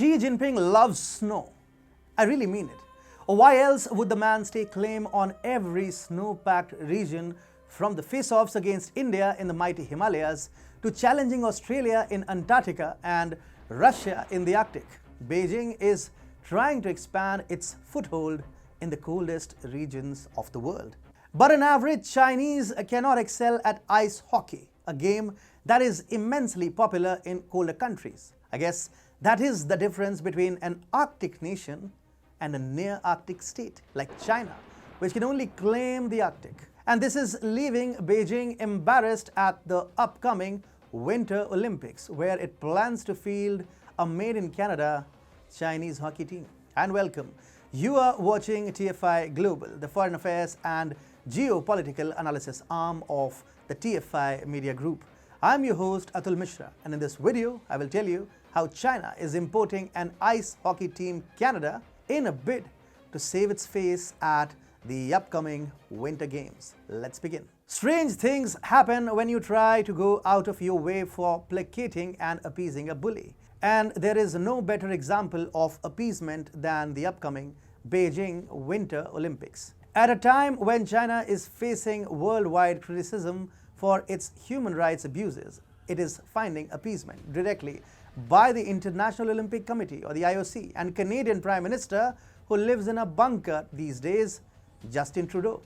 Xi Jinping loves snow. I really mean it. Or why else would the man stake claim on every snow-packed region, from the face-offs against India in the mighty Himalayas to challenging Australia in Antarctica and Russia in the Arctic? Beijing is trying to expand its foothold in the coldest regions of the world. But on average, Chinese cannot excel at ice hockey, a game that is immensely popular in colder countries. I guess that is the difference between an Arctic nation and a near-Arctic state like China, which can only claim the Arctic. And this is leaving Beijing embarrassed at the upcoming Winter Olympics, where it plans to field a made-in-Canada Chinese hockey team. And welcome. You are watching TFI Global, the foreign affairs and geopolitical analysis arm of the TFI Media Group. I'm your host Atul Mishra, and in this video, I will tell you how China is importing an ice hockey team Canada in a bid to save its face at the upcoming Winter Games. Let's begin. Strange things happen when you try to go out of your way for placating and appeasing a bully. And there is no better example of appeasement than the upcoming Beijing Winter Olympics. At a time when China is facing worldwide criticism for its human rights abuses, it is finding appeasement directly by the International Olympic Committee, or the IOC, and Canadian Prime Minister, who lives in a bunker these days, Justin Trudeau.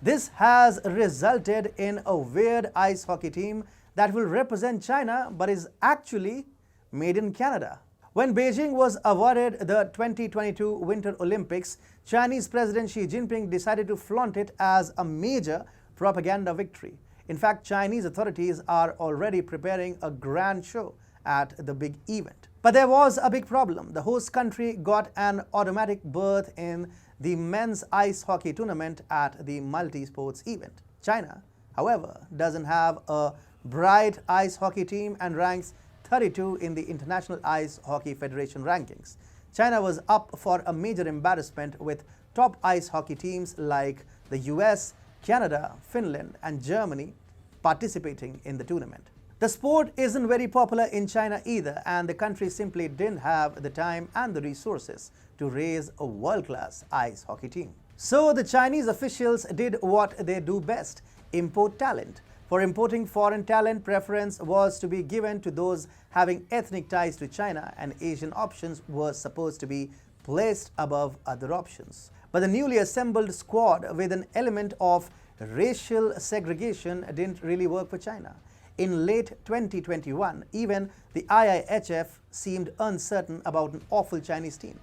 This has resulted in a weird ice hockey team that will represent China but is actually made in Canada. When Beijing was awarded the 2022 Winter Olympics, Chinese President Xi Jinping decided to flaunt it as a major propaganda victory. In fact, Chinese authorities are already preparing a grand show at the big event. But there was a big problem. The host country got an automatic berth in the men's ice hockey tournament at the multi-sports event. China, however, doesn't have a bright ice hockey team and ranks 32 in the International Ice Hockey Federation rankings. China was up for a major embarrassment with top ice hockey teams like the US, Canada, Finland, and Germany participating in the tournament. The sport isn't very popular in China either, and the country simply didn't have the time and the resources to raise a world-class ice hockey team. So the Chinese officials did what they do best: import talent. For importing foreign talent, preference was to be given to those having ethnic ties to China, and Asian options were supposed to be placed above other options. But the newly assembled squad with an element of racial segregation didn't really work for China. In late 2021, even the IIHF seemed uncertain about an awful Chinese team.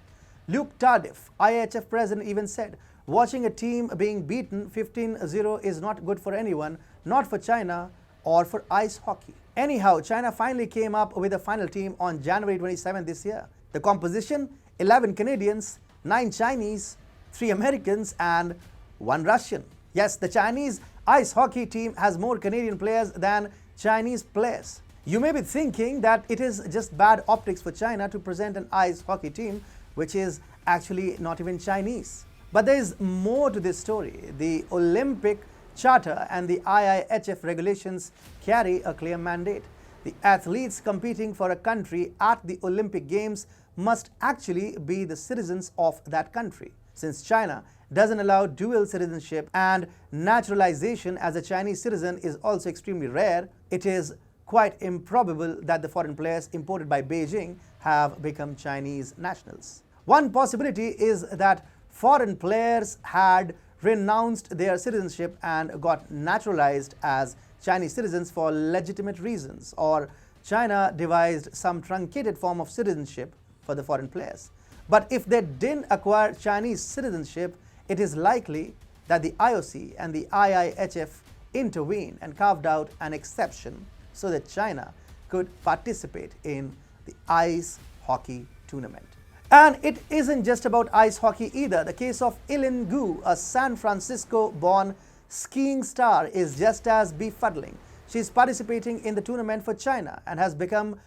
Luke Tardif, IIHF president, even said, "Watching a team being beaten 15-0 is not good for anyone, not for China or for ice hockey." Anyhow, China finally came up with a final team on January 27 this year. The composition: 11 Canadians, 9 Chinese, 3 Americans, and 1 Russian. Yes, the Chinese ice hockey team has more Canadian players than Chinese players. You may be thinking that it is just bad optics for China to present an ice hockey team which is actually not even Chinese. But there is more to this story. The Olympic Charter and the IIHF regulations carry a clear mandate. The athletes competing for a country at the Olympic Games must actually be the citizens of that country. Since China doesn't allow dual citizenship and naturalization, as a Chinese citizen is also extremely rare, it is quite improbable that the foreign players imported by Beijing have become Chinese nationals. One possibility is that foreign players had renounced their citizenship and got naturalized as Chinese citizens for legitimate reasons, or China devised some truncated form of citizenship for the foreign players. But if they didn't acquire Chinese citizenship, it is likely that the IOC and the IIHF intervened and carved out an exception so that China could participate in the ice hockey tournament. And it isn't just about ice hockey either. The case of Eileen Gu, a San Francisco-born skiing star, is just as befuddling. She's participating in the tournament for China and has become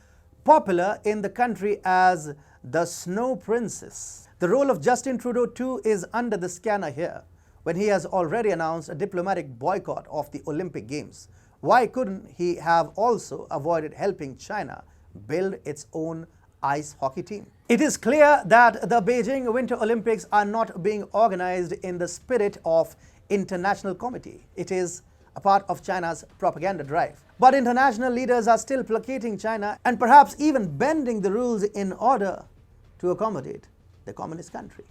popular in the country as the Snow Princess. The role of Justin Trudeau too is under the scanner here, when he has already announced a diplomatic boycott of the Olympic Games. Why couldn't he have also avoided helping China build its own ice hockey team. It is clear that the Beijing Winter Olympics are not being organized in the spirit of international comity. It is a part of China's propaganda drive. But international leaders are still placating China and perhaps even bending the rules in order to accommodate the communist country.